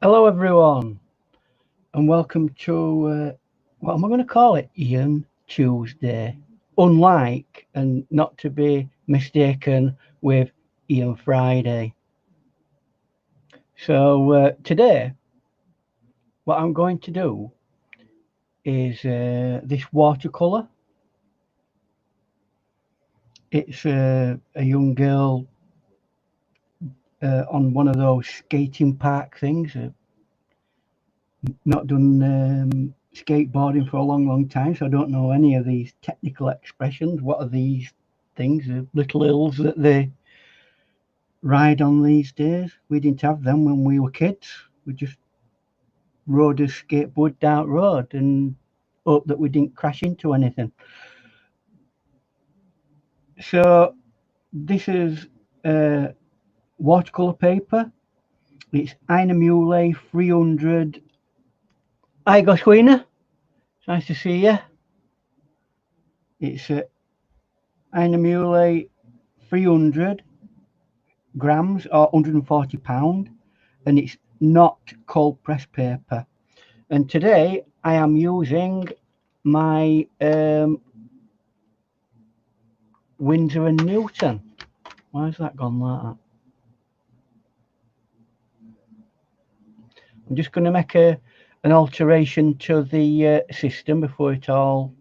Hello everyone and welcome to what am I going to call it? Ian Tuesday, unlike and not to be mistaken with Ian Friday. So today what I'm going to do is this watercolour. It's a young girl on one of those skating park things. Not done skateboarding for a long time, so I don't know any of these technical expressions. What are these things, the little hills that they ride on these days? We didn't have them when we were kids. We just rode a skateboard down road and hope that we didn't crash into anything. So this is watercolor paper. It's hahnemuhle 300. Hi Goswina, it's nice to see you. It's hahnemuhle 300 grams or 140 pound, and it's not cold press paper. And today I am using my Winsor and Newton. Why has that gone like that? I'm just going to make an alteration to the system before it all,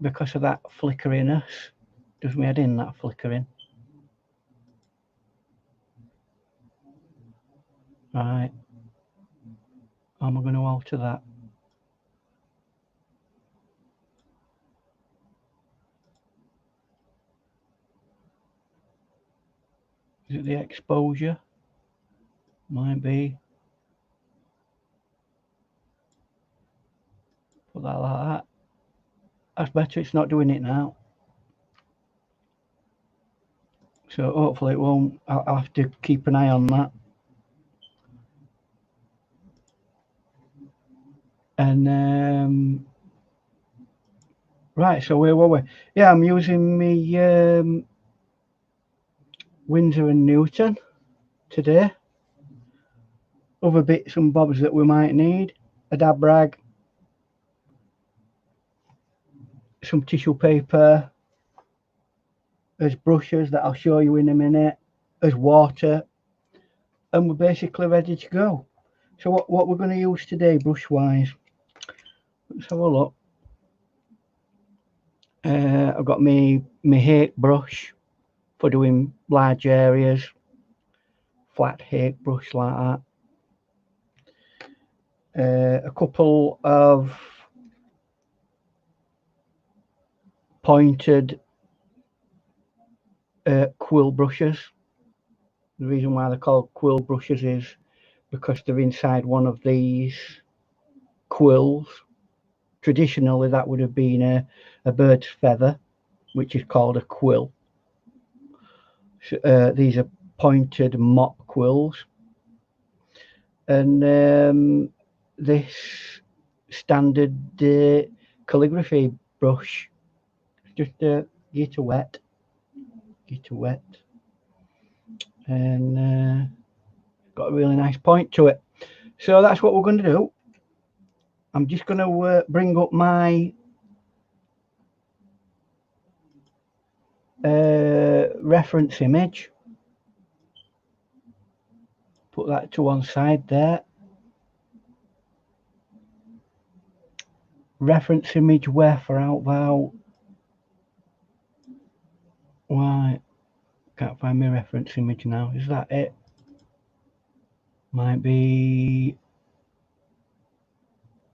because of that flickeriness. Does me head in, that flickering. Right. How am I going to alter that? Is it the exposure? Might be. Put that like that. That's better. It's not doing it now. So hopefully it won't. I'll have to keep an eye on that. And right, so where were we? Yeah, I'm using my Winsor and Newton today. Other bits and bobs that we might need: a dab rag, some tissue paper, as brushes that I'll show you in a minute, as water, and we're basically ready to go. So what we're going to use today, brush wise, let's have a look. I've got my hake brush for doing large areas, flat hake brush like that. A couple of pointed quill brushes. The reason why they're called quill brushes is because they're inside one of these quills. Traditionally that would have been a bird's feather, which is called a quill. These are pointed mop quills, and this standard calligraphy brush, just get a wet, and got a really nice point to it. So that's what we're going to do. I'm just going to bring up my reference image, put that to one side there. Reference image where for out thou. Why can't find my reference image now? Is that it? Might be.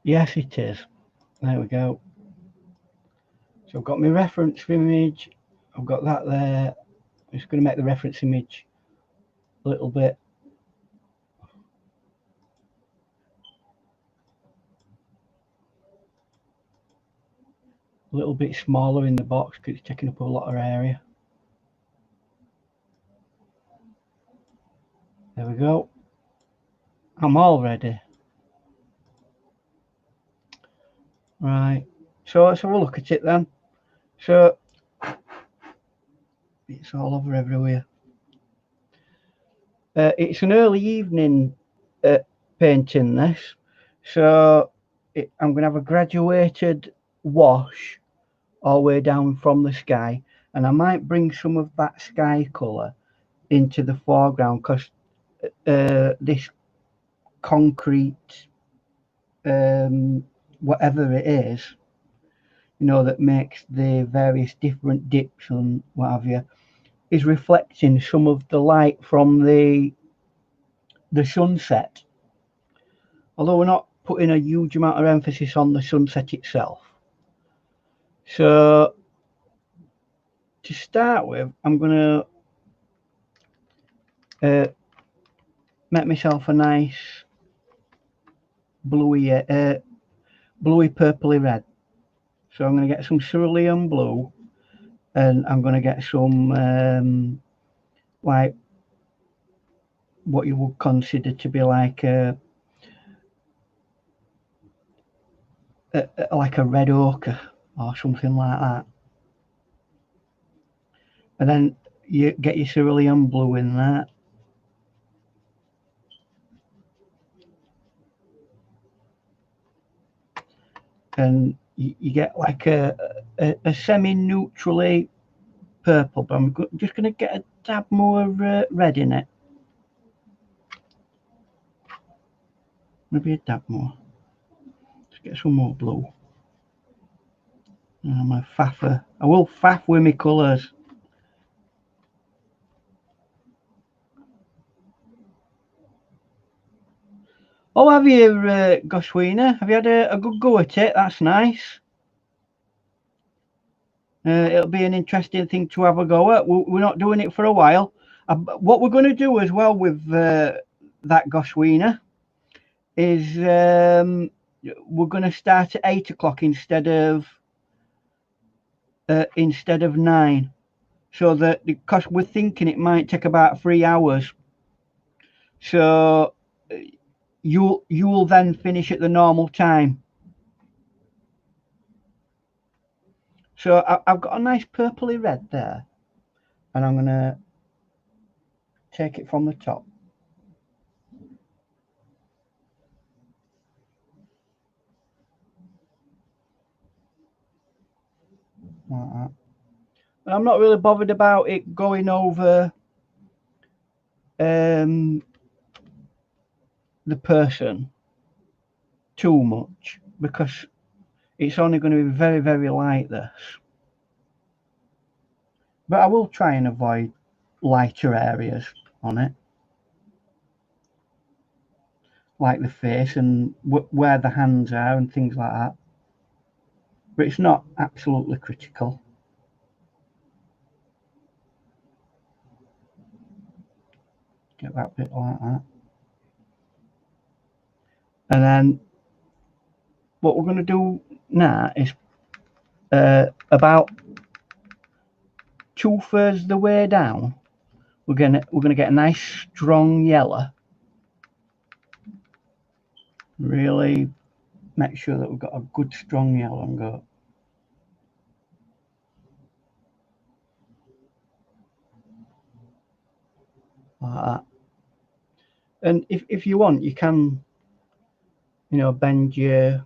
Yes, it is. There we go. So I've got my reference image. I've got that there. I'm just going to make the reference image a little bit smaller in the box because it's taking up a lot of area. There we go. I'm all ready. Right, so let's have a look at it then. So it's all over everywhere. It's an early evening painting this, so I'm going to have a graduated wash all the way down from the sky, and I might bring some of that sky colour into the foreground, because this concrete whatever it is, you know, that makes the various different dips and what have you, is reflecting some of the light from the sunset, although we're not putting a huge amount of emphasis on the sunset itself. So to start with, I'm going to make myself a nice bluey purpley red. So I'm going to get some cerulean blue, and I'm going to get some like what you would consider to be like a red ochre or something like that. And then you get your cerulean blue in that. And you get like a semi-neutrally purple, but I'm just going to get a dab more red in it. Maybe a dab more. Let's get some more blue. I'm a faffer. I will faff with my colours. Oh, have you, Goswina? Have you had a good go at it? That's nice. It'll be an interesting thing to have a go at. We're not doing it for a while. What we're going to do as well with that Goswina is we're going to start at 8 o'clock instead of 9, so that, because we're thinking it might take about 3 hours, so you'll then finish at the normal time. So I've got a nice purpley red there, and I'm going to take it from the top. Like that. And I'm not really bothered about it going over the person too much, because it's only going to be very, very light, this. But I will try and avoid lighter areas on it, like the face and where the hands are and things like that. But it's not absolutely critical. Get that bit like that. And then what we're going to do now is about 2/3 the way down, we're gonna get a nice strong yellow. Really make sure that we've got a good strong yellow and go like that. And if you want, you can, you know, bend it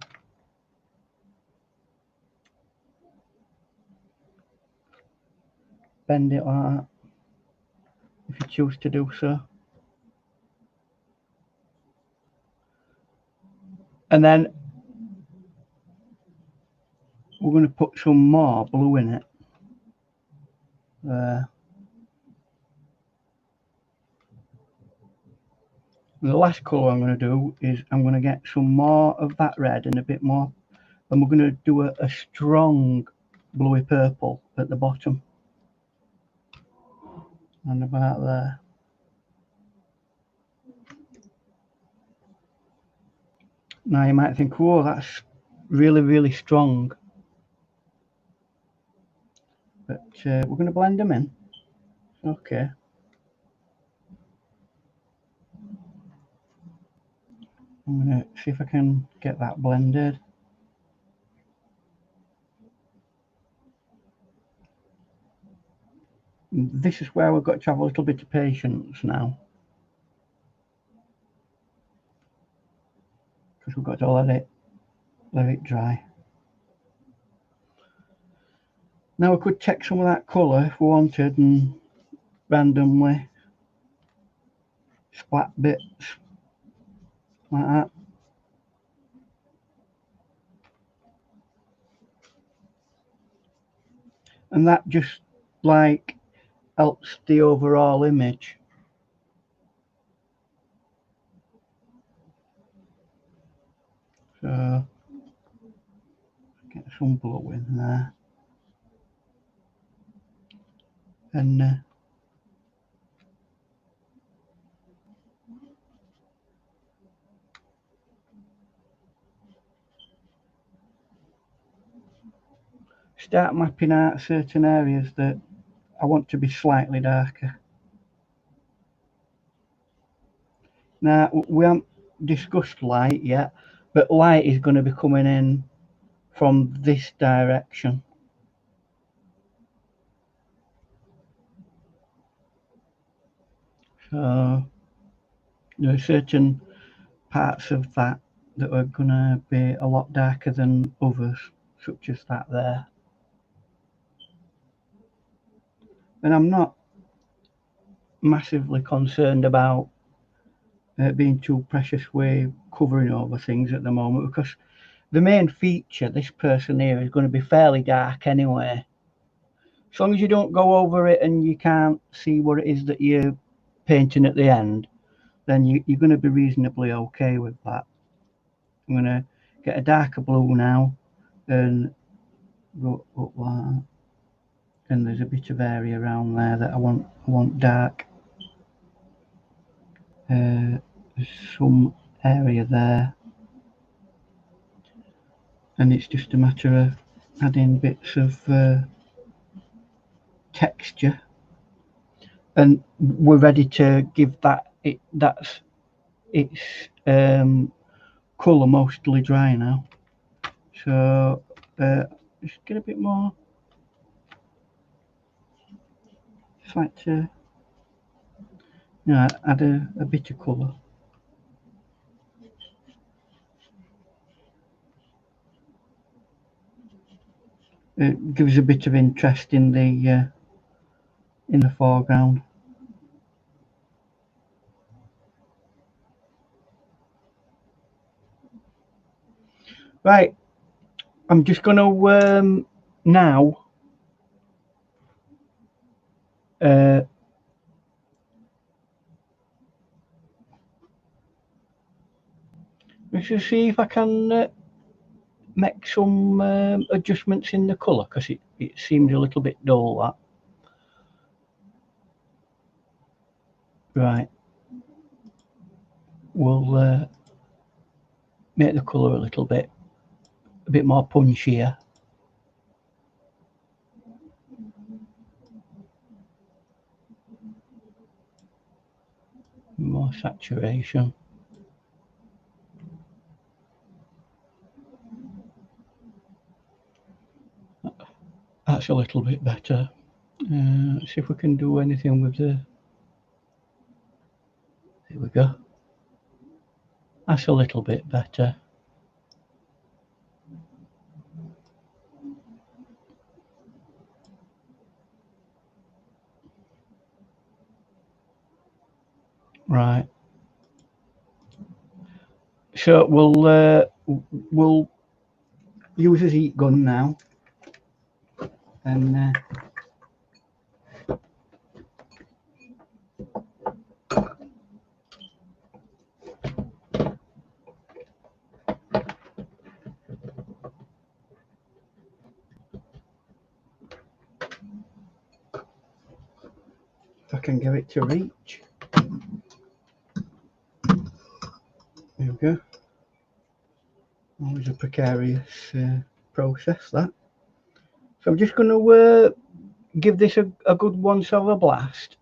like that, if you choose to do so. And then we're going to put some more blue in it. There. The last colour I'm going to do is I'm going to get some more of that red and a bit more, and we're going to do a strong bluey purple at the bottom and about there. Now you might think, whoa, that's really, really strong. But we're going to blend them in. Okay. I'm going to see if I can get that blended. This is where we've got to have a little bit of patience now. because we've got to let it dry. Now we could take some of that colour if we wanted and randomly splat bits like that. And that just like helps the overall image. So get some blue in there. And start mapping out certain areas that I want to be slightly darker. Now, we haven't discussed light yet, but light is going to be coming in from this direction. So there are certain parts of that are going to be a lot darker than others, such as that there. And I'm not massively concerned about being too precious with covering over things at the moment, because the main feature, this person here, is going to be fairly dark anyway. As long as you don't go over it and you can't see what it is that you're painting at the end, then you're going to be reasonably okay with that. I'm going to get a darker blue now and go up that. And there's a bit of area around there that I want dark. There's some area there, and it's just a matter of adding bits of texture, and we're ready to give that its colour mostly dry now. So just get a bit more. Just like to add a bit of colour. It gives a bit of interest in the foreground. Right, I'm just going to now let's just see if I can make some adjustments in the colour, because it seems a little bit dull, that. Right, we'll make the colour a bit more punchier. More saturation. That's a little bit better. Let's see if we can do anything with the. There we go. That's a little bit better. Right. So we'll use his heat gun now, and if I can get it to reach. There we go. Always a precarious process, that. So I'm just going to give this a good once over blast.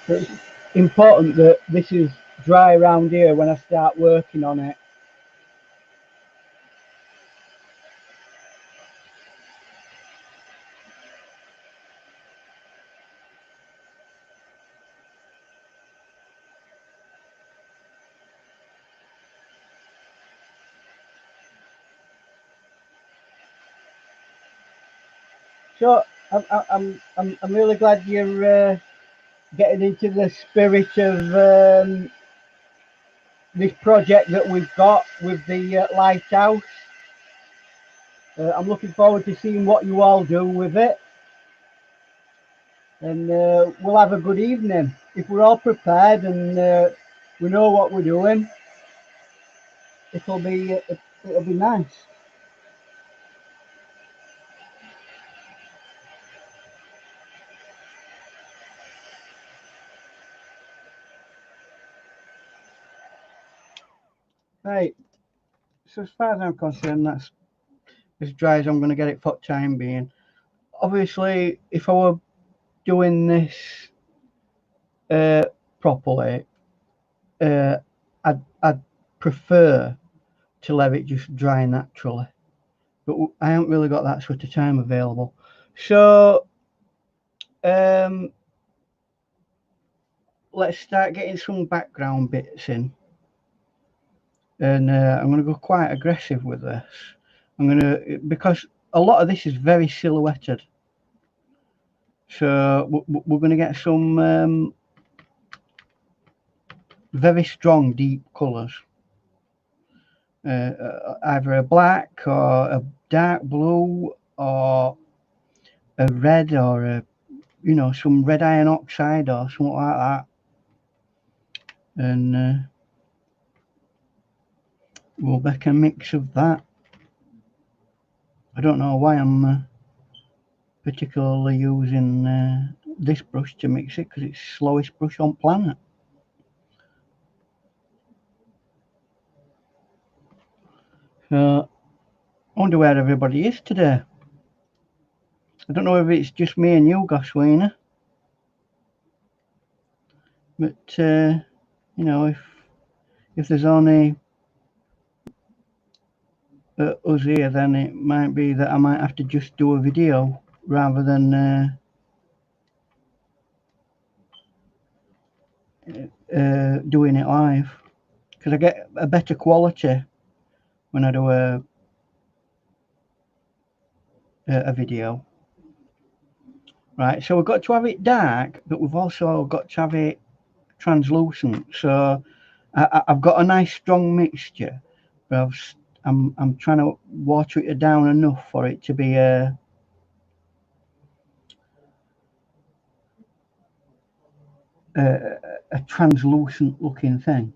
It's important that this is dry around here when I start working on it. So I'm really glad you're getting into the spirit of this project that we've got with the lighthouse. I'm looking forward to seeing what you all do with it, and we'll have a good evening if we're all prepared and we know what we're doing. It'll be nice. Right. So as far as I'm concerned, that's as dry as I'm going to get it for the time being. Obviously, if I were doing this properly, I'd prefer to let it just dry naturally, but I haven't really got that sort of time available. So let's start getting some background bits in, and I'm going to go quite aggressive with this. Because a lot of this is very silhouetted, so we're going to get some very strong deep colours, either a black or a dark blue or a red or some red iron oxide or something like that, and we'll make a mix of that. I don't know why I'm particularly using this brush to mix it, because it's the slowest brush on planet. So I wonder where everybody is today. I don't know if it's just me and you, Goswina, but if there's only us here, then it might be that I might have to just do a video rather than doing it live, because I get a better quality when I do a video. Right, so we've got to have it dark, but we've also got to have it translucent. So I've got a nice strong mixture, but I'm trying to water it down enough for it to be a translucent looking thing.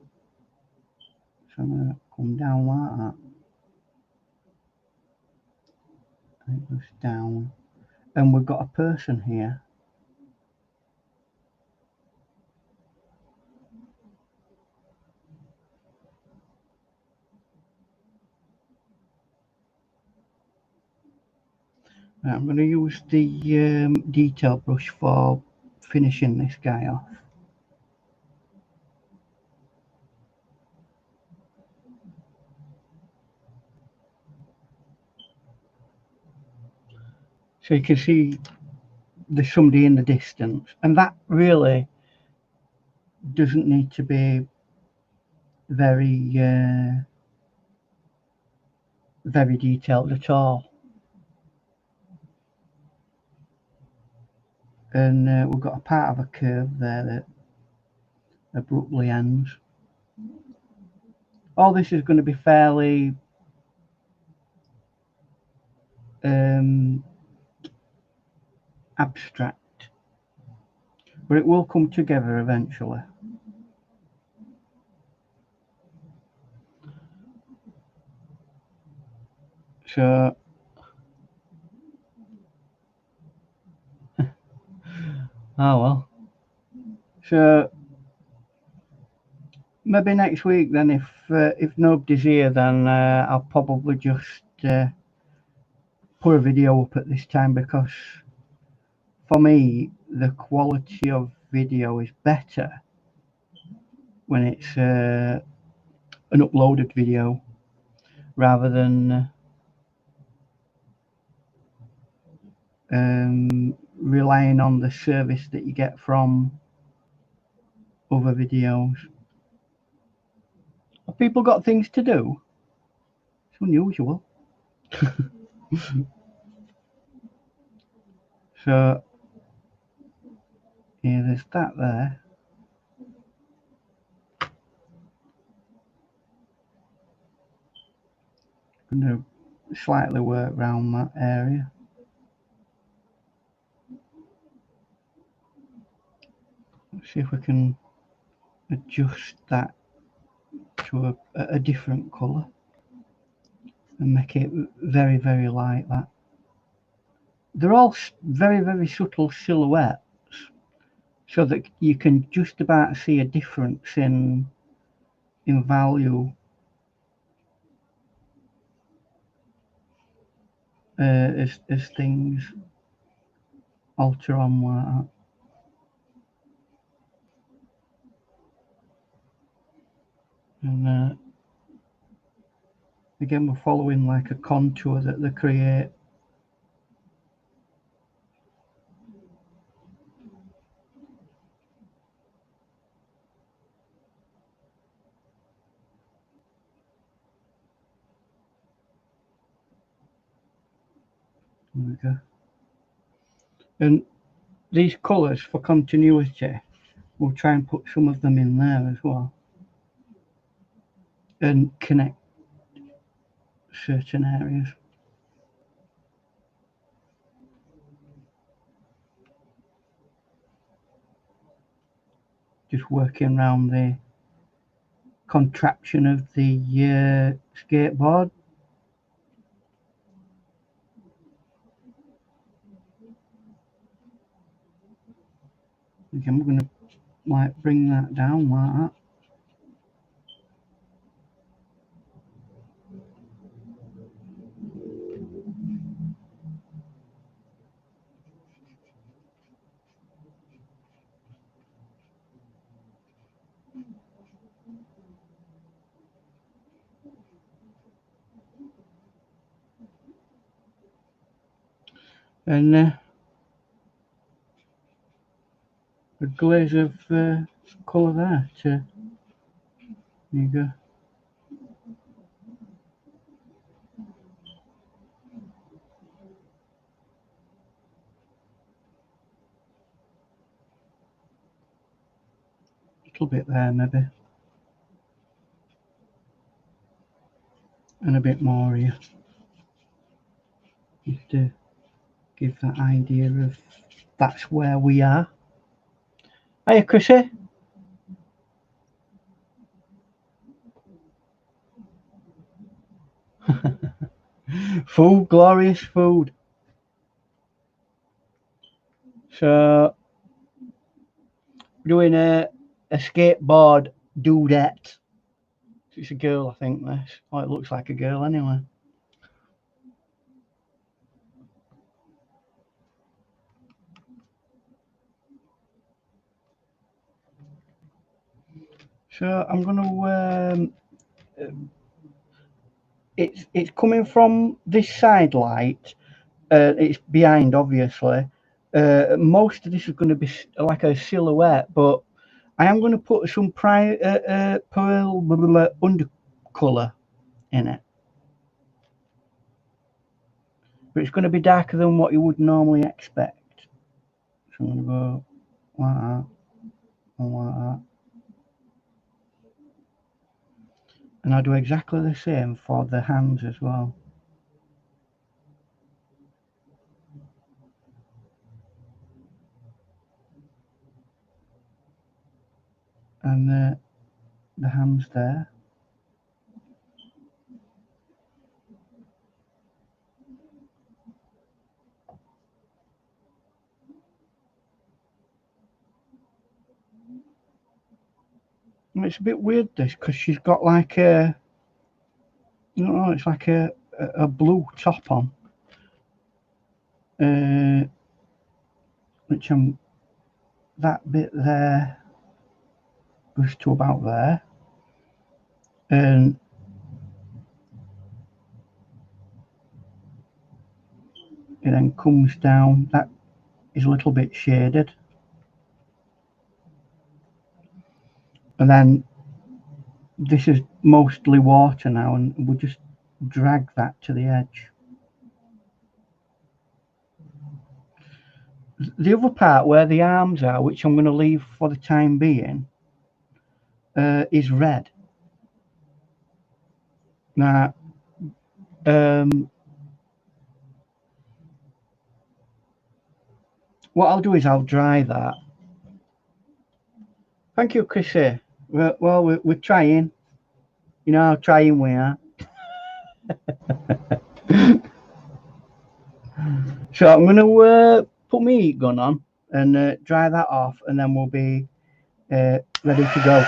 So I'm going to come down like that. And it goes down, and we've got a person here. Right, I'm going to use the detail brush for finishing this guy off. So you can see there's somebody in the distance, and that really doesn't need to be very very detailed at all. And we've got a part of a curve there that abruptly ends. All this is going to be fairly abstract, but it will come together eventually. So oh well. So maybe next week then, if nobody's here, then I'll probably just put a video up at this time, because for me the quality of video is better when it's an uploaded video rather than relying on the service that you get from other videos. Have people got things to do? It's unusual. So yeah, there's that there. I'm going to slightly work around that area. Let's see if we can adjust that to a different colour and make it very, very light. That they're all very, very subtle silhouettes, so that you can just about see a difference in value as things alter on like that. And again, we're following like a contour that they create. There we go. And these colours, for continuity, we'll try and put some of them in there as well and connect certain areas. Just working around the contraption of the skateboard. Again, we're going to like bring that down like that. And a glaze of colour there to, there you go. A little bit there maybe. And a bit more here. Just to give that idea of that's where we are. Hiya, Chrissy. Food, glorious food. So, doing a skateboard dudette. It's a girl, I think, this. Oh, it looks like a girl anyway. So I'm going to it's coming from this side light. It's behind, obviously. Most of this is going to be like a silhouette, but I am going to put some pearl undercolour in it. But it's going to be darker than what you would normally expect. So I'm going to go like that and like that. And I'll do exactly the same for the hands as well. And the hands there. And it's a bit weird this, because she's got like a, you know, it's like a blue top on, which that bit there goes to about there, and it then comes down. That is a little bit shaded, and then this is mostly water now, and we'll just drag that to the edge. The other part where the arms are, which I'm going to leave for the time being, is red. Now, what I'll do is I'll dry that. Thank you, Chrissy. Well, we're trying. You know how trying we are. So I'm going to put my heat gun on and dry that off, and then we'll be ready to go.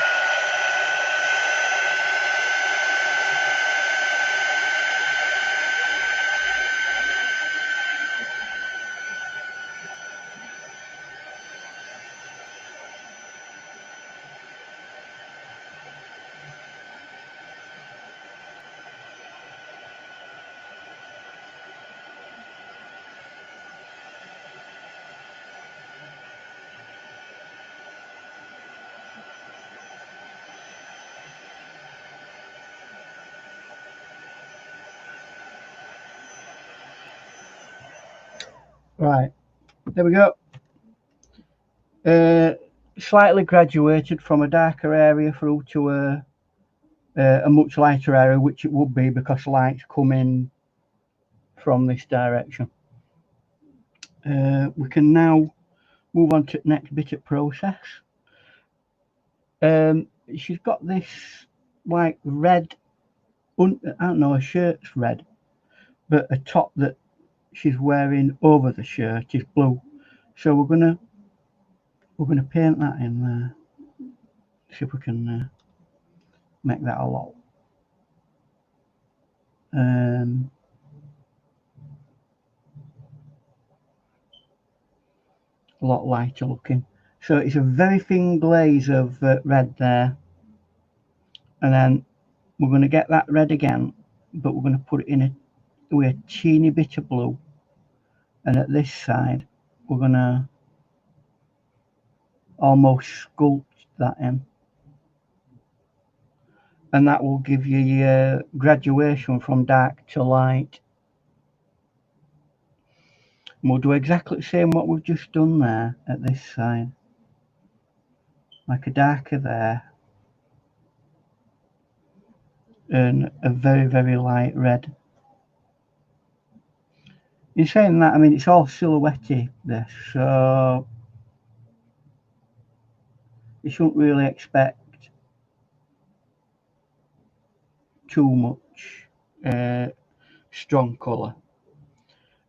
Right, there we go. Slightly graduated from a darker area through to a much lighter area, which it would be because light's coming from this direction. We can now move on to the next bit of process. She's got this like red, I don't know, her shirt's red, but a top that she's wearing over the shirt is blue. So we're gonna paint that in there. See if we can make that a lot lighter looking. So it's a very thin glaze of red there, and then we're going to get that red again, but we're going to put it in with a teeny bit of blue, and at this side we're going to almost sculpt that in, and that will give you graduation from dark to light. And we'll do exactly the same what we've just done there at this side, like a darker there and a very, very light red. In saying that, I mean, it's all silhouette-y, this, so you shouldn't really expect too much strong colour.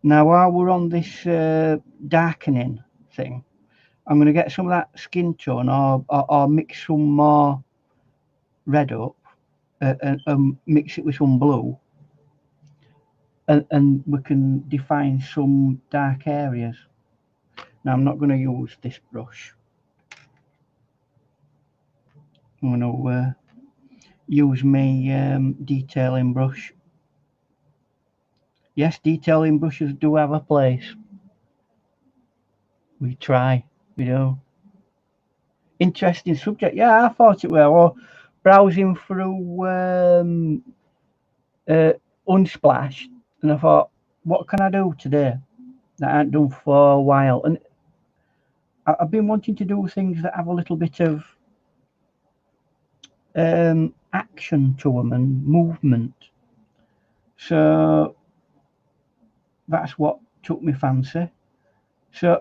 Now, while we're on this darkening thing, I'm going to get some of that skin tone or mix some more red up and mix it with some blue, and we can define some dark areas. Now, I'm not going to use this brush. I'm going to use my detailing brush. Yes, detailing brushes do have a place. We try, you know. Interesting subject. Yeah, I thought it were. Well, browsing through Unsplash, and I thought, what can I do today that I haven't done for a while? And I've been wanting to do things that have a little bit of action to them and movement. So that's what took me fancy. So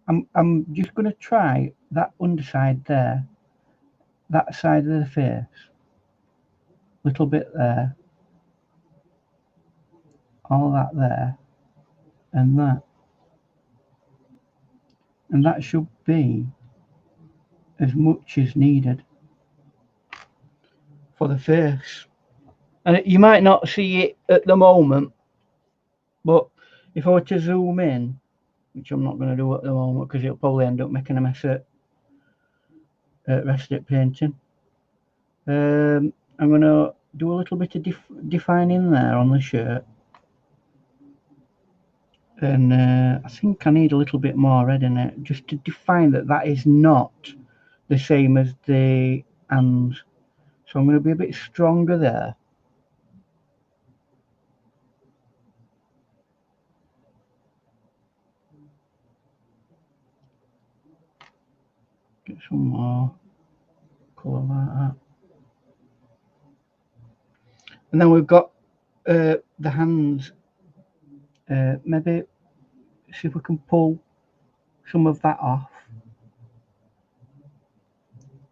I'm just going to try that underside there, that side of the face, little bit there, all that there, and that should be as much as needed for the face. And you might not see it at the moment, but if I were to zoom in, which I'm not going to do at the moment because it'll probably end up making a mess at rest of painting. I'm going to do a little bit of defining there on the shirt, and I think I need a little bit more red in it just to define that that is not the same as the hands. So I'm going to be a bit stronger there. Get some more colour like that. And then we've got the hands. Maybe see if we can pull some of that off.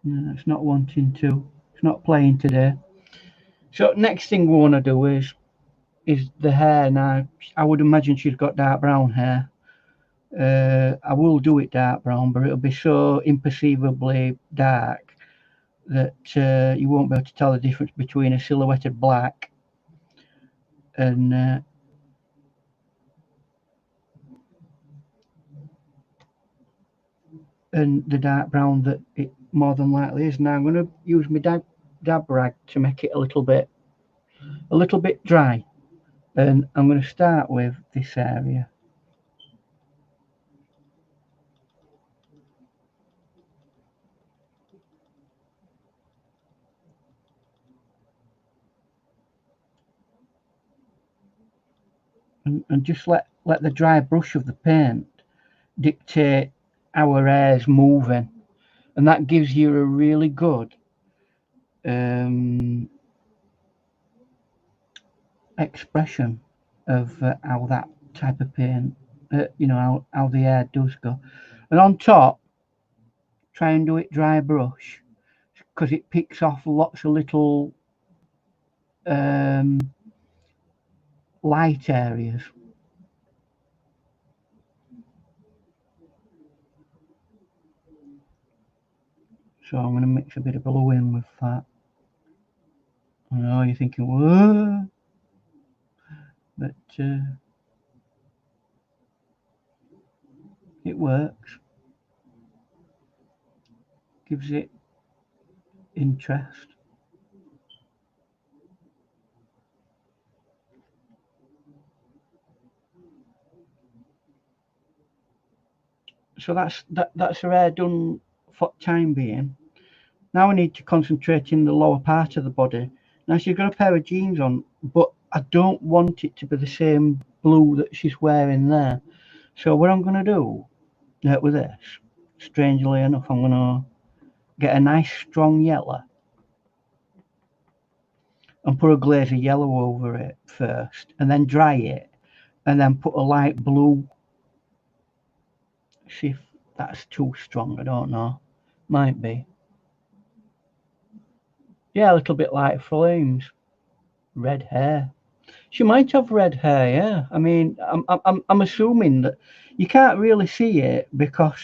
No, it's not wanting to. It's not playing today. So next thing we want to do is the hair. Now I would imagine she's got dark brown hair. I will do it dark brown, but it'll be so imperceivably dark that you won't be able to tell the difference between a silhouetted black and the dark brown that it more than likely is. Now I'm going to use my dab rag to make it a little bit dry, and I'm going to start with this area. And just let the dry brush of the paint dictate how her hair's moving, and that gives you a really good expression of how that type of paint, you know, how the hair does go. And on top, try and do it dry brush because it picks off lots of little light areas. So I'm going to mix a bit of blue in with that. I know you're thinking, whoa, but it works. Gives it interest. So that's her hair done for time being. Now I need to concentrate in the lower part of the body. Now she's got a pair of jeans on, but I don't want it to be the same blue that she's wearing there. So what I'm going to do with this, strangely enough, I'm going to get a nice strong yellow and put a glaze of yellow over it first, and then dry it, and then put a light blue. See if that's too strong, I don't know. Might be. Yeah, a little bit like Flames. Red hair. She might have red hair, yeah. I mean, I'm assuming that you can't really see it because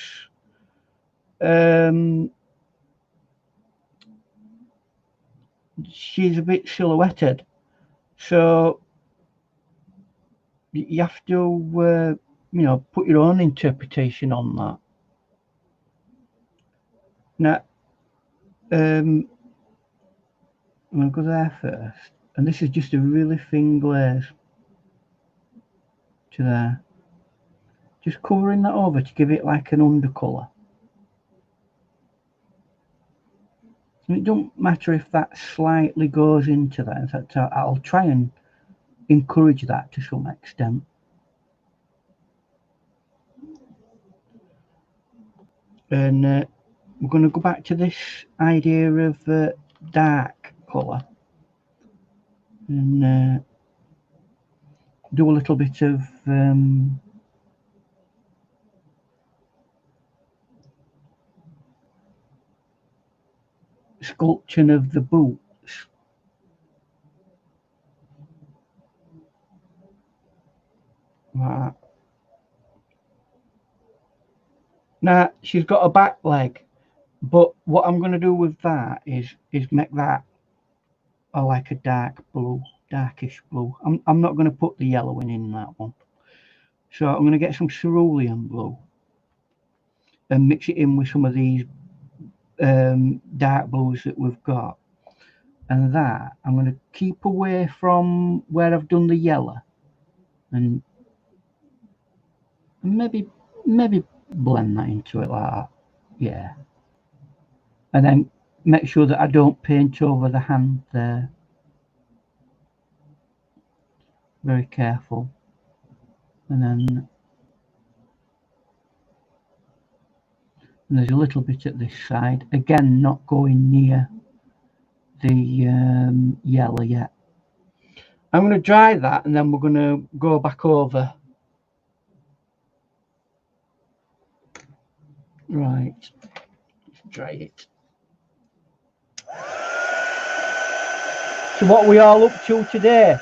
she's a bit silhouetted. So you have to, you know, put your own interpretation on that. Now, I'm going to go there first. And this is just a really thin glaze to there. Just covering that over to give it like an undercolour. And it don't matter if that slightly goes into that. In fact, I'll try and encourage that to some extent. And we're going to go back to this idea of dark colour and do a little bit of sculpting of the boots. Like that. Now she's got a back leg, but what I'm going to do with that is make that like a dark blue, darkish blue. I'm not going to put the yellow in that one. So I'm going to get some cerulean blue and mix it in with some of these dark blues that we've got, and that I'm going to keep away from where I've done the yellow, and maybe blend that into it like that. Yeah, and then make sure that I don't paint over the hand there. Very careful. And then there's a little bit at this side, again not going near the yellow yet. I'm going to dry that and then we're going to go back over. Right, let's dry it. So what are we all up to today?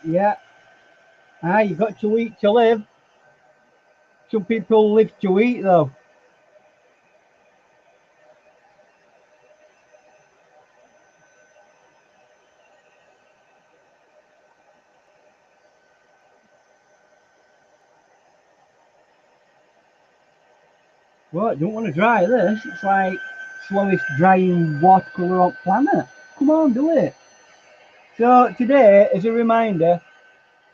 Yeah. You got to eat to live. Some people live to eat though. Well, you don't want to dry this. It's like slowest drying watercolour on planet. Come on, do it. So today, as a reminder,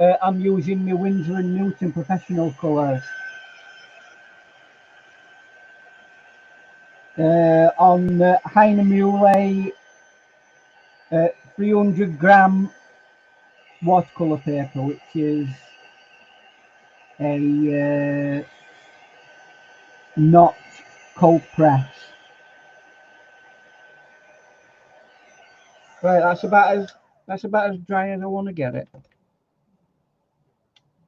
I'm using my Winsor & Newton professional colours. On hahnemuhle 300-gram watercolour paper, which is a not cold press. Right, that's about as dry as I want to get it.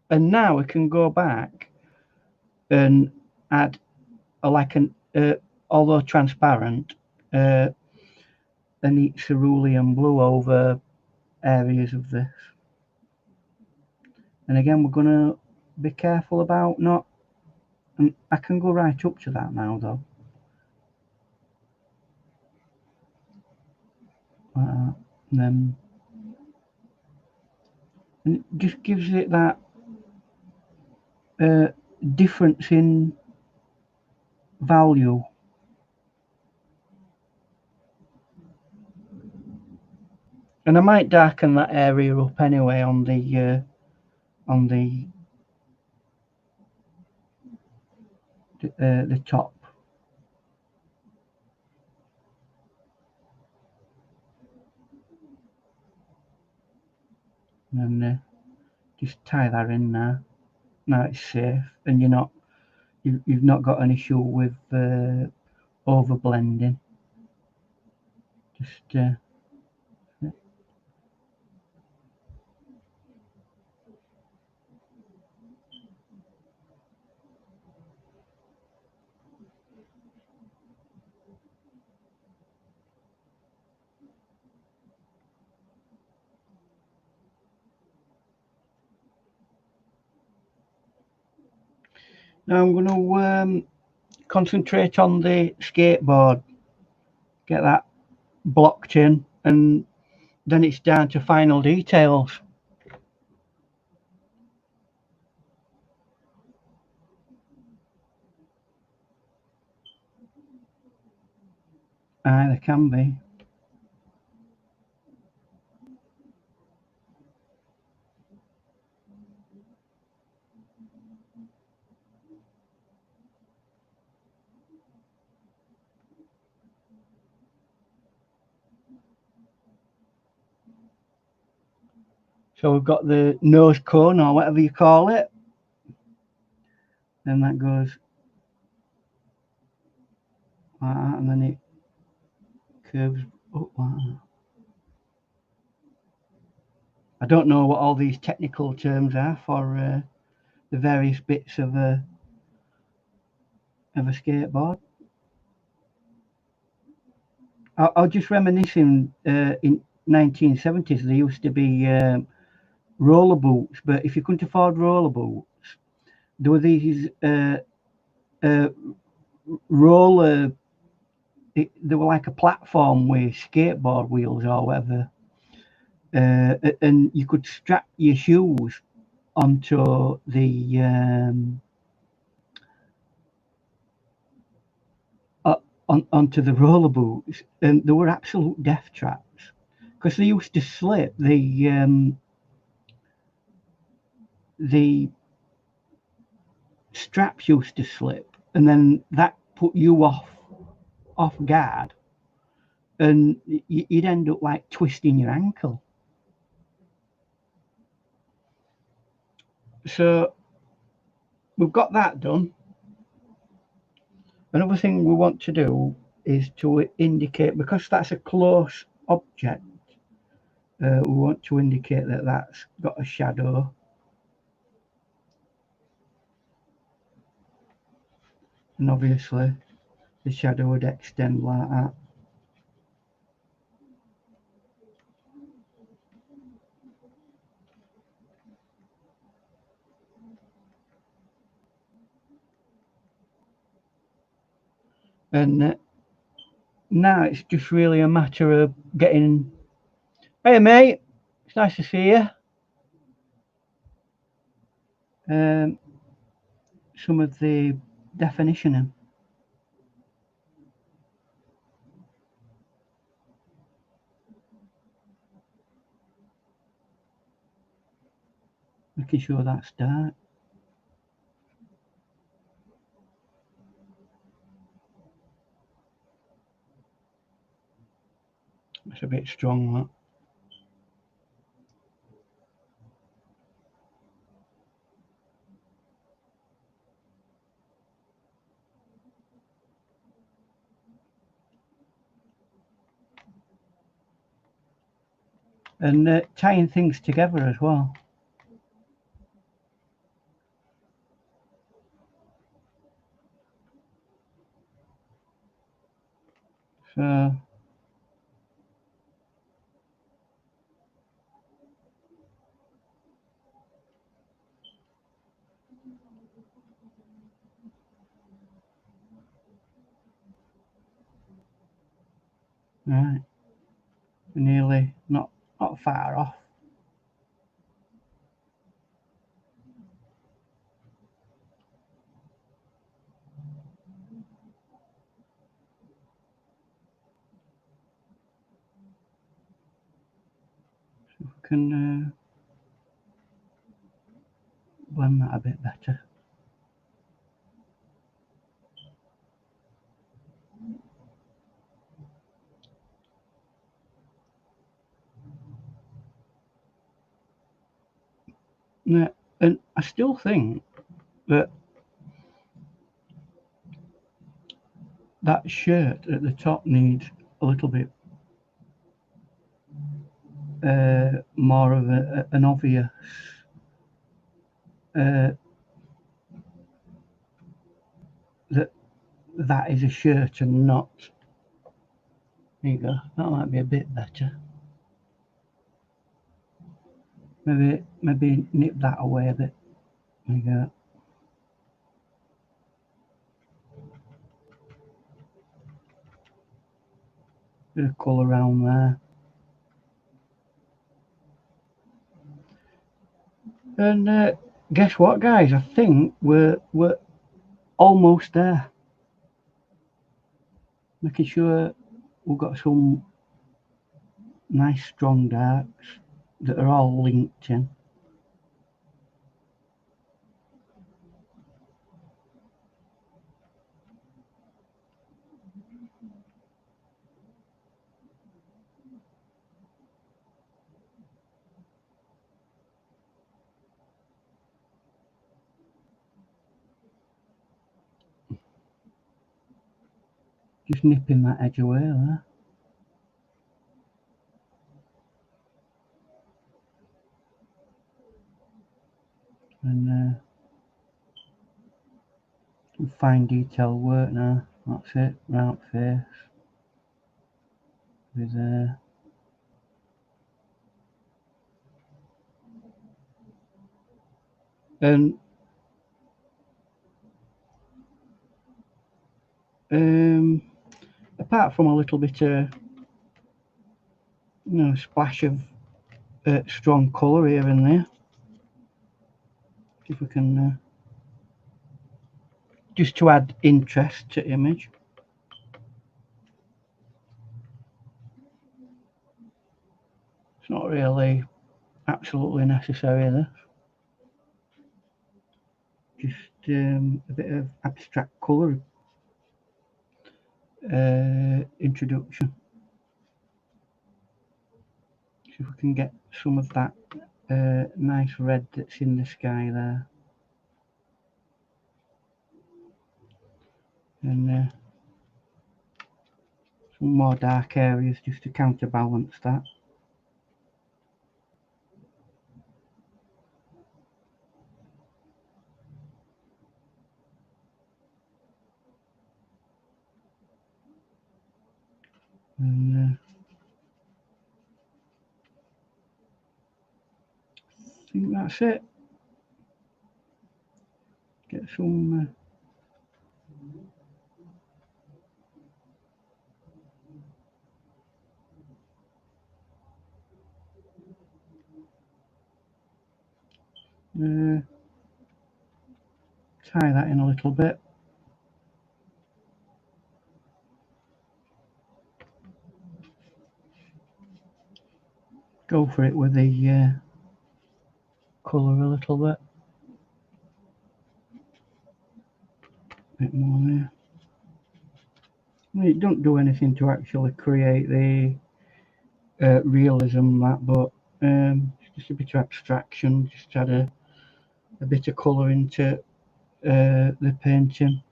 And now we can go back and add although transparent, a neat cerulean blue over areas of this. And again, we're going to be careful about not, and I can go right up to that now though. And it just gives it that difference in value. And I might darken that area up anyway on the top. And then just tie that in there. Now it's safe, and you've not got an issue with over blending. Just now I'm going to concentrate on the skateboard, get that blocked in, and then it's down to final details. Aye, there can be. So we've got the nose cone, or whatever you call it, and that goes like that, and then it curves up like that. I don't know what all these technical terms are for the various bits of a skateboard. I was just reminiscing in 1970s there used to be roller boots, but if you couldn't afford roller boots, there were these roller. They were like a platform with skateboard wheels or whatever, and you could strap your shoes onto onto the roller boots, and they were absolute death traps because they used to slip. The straps used to slip, and then that put you off guard, and you'd end up like twisting your ankle. So we've got that done. Another thing we want to do is to indicate, because that's a close object, we want to indicate that that's got a shadow. And obviously the shadow would extend like that. And now it's just really a matter of getting, hey mate, it's nice to see you. Some of the definition in. Making sure that's dark. It's a bit strong, that. And tying things together as well. So right, nearly not far off. So we can blend that a bit better. Yeah, and I still think that that shirt at the top needs a little bit more of an obvious that is a shirt and not. There you go. That might be a bit better. Maybe nip that away a bit. There you go. Bit of colour around there. And guess what, guys? I think we're almost there. Making sure we've got some nice strong darks that are all linked in. Just nipping that edge away there. And fine detail work now. That's it. Round face with and apart from a little bit splash of strong colour here and there, if we can just to add interest to image. It's not really absolutely necessary this. Just a bit of abstract colour introduction. See if we can get some of that nice red that's in the sky there. And some more dark areas just to counterbalance that. And I think that's it. Get some tie that in a little bit. Go for it with the colour a little bit. Bit more there. Well, it don't do anything to actually create the realism that, but just a bit of abstraction. Just add a bit of colour into the painting.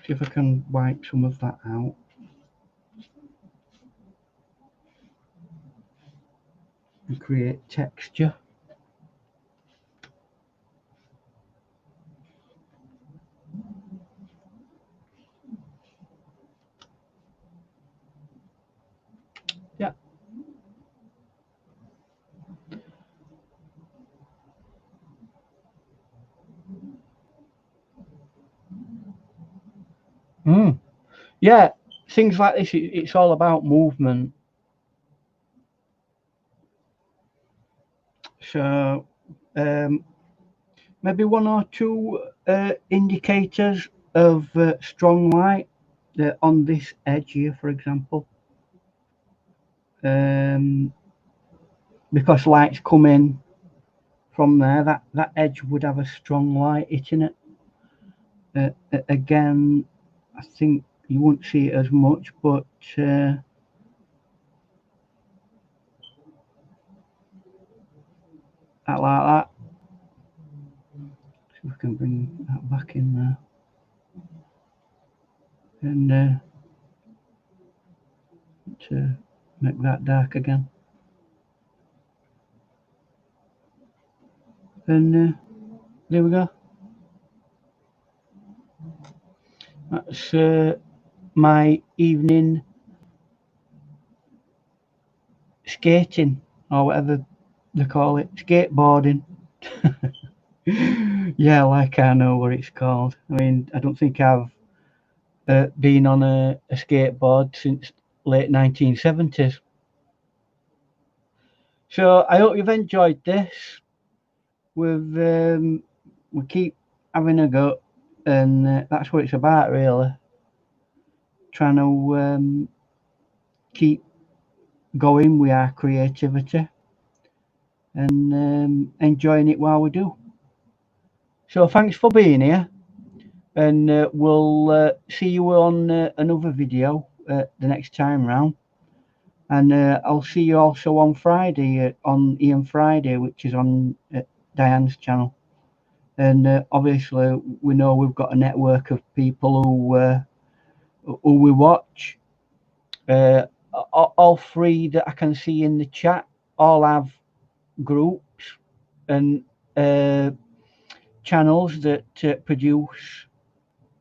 See if I can wipe some of that out. And create texture. Yeah. Yeah, things like this, it's all about movement. So maybe one or two indicators of strong light on this edge here, for example. Because lights come in from there, that edge would have a strong light hitting it. Again, I think you won't see it as much, but like that. See if we can bring that back in there. And to make that dark again. And there we go. That's my evening skating, or whatever they call it, skateboarding. Yeah, like I know what it's called. I mean, I don't think I've been on a skateboard since late 1970s. So I hope you've enjoyed this. We keep having a go, and that's what it's about, really. Trying to keep going with our creativity and enjoying it while we do. So thanks for being here, and we'll see you on another video the next time round. And I'll see you also on Friday on Ian Friday, which is on Diane's channel. And obviously we know we've got a network of people who who we watch. All three that I can see in the chat all have groups and channels that produce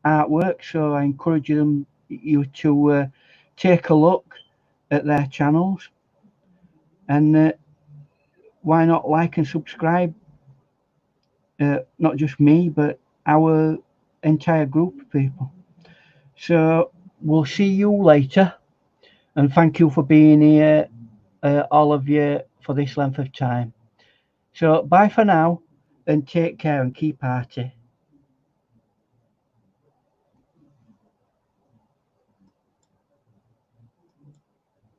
artwork, so I encourage you to take a look at their channels, and why not like and subscribe, not just me but our entire group of people. So we'll see you later, and thank you for being here, all of you, for this length of time. So bye for now, and take care and keep arty.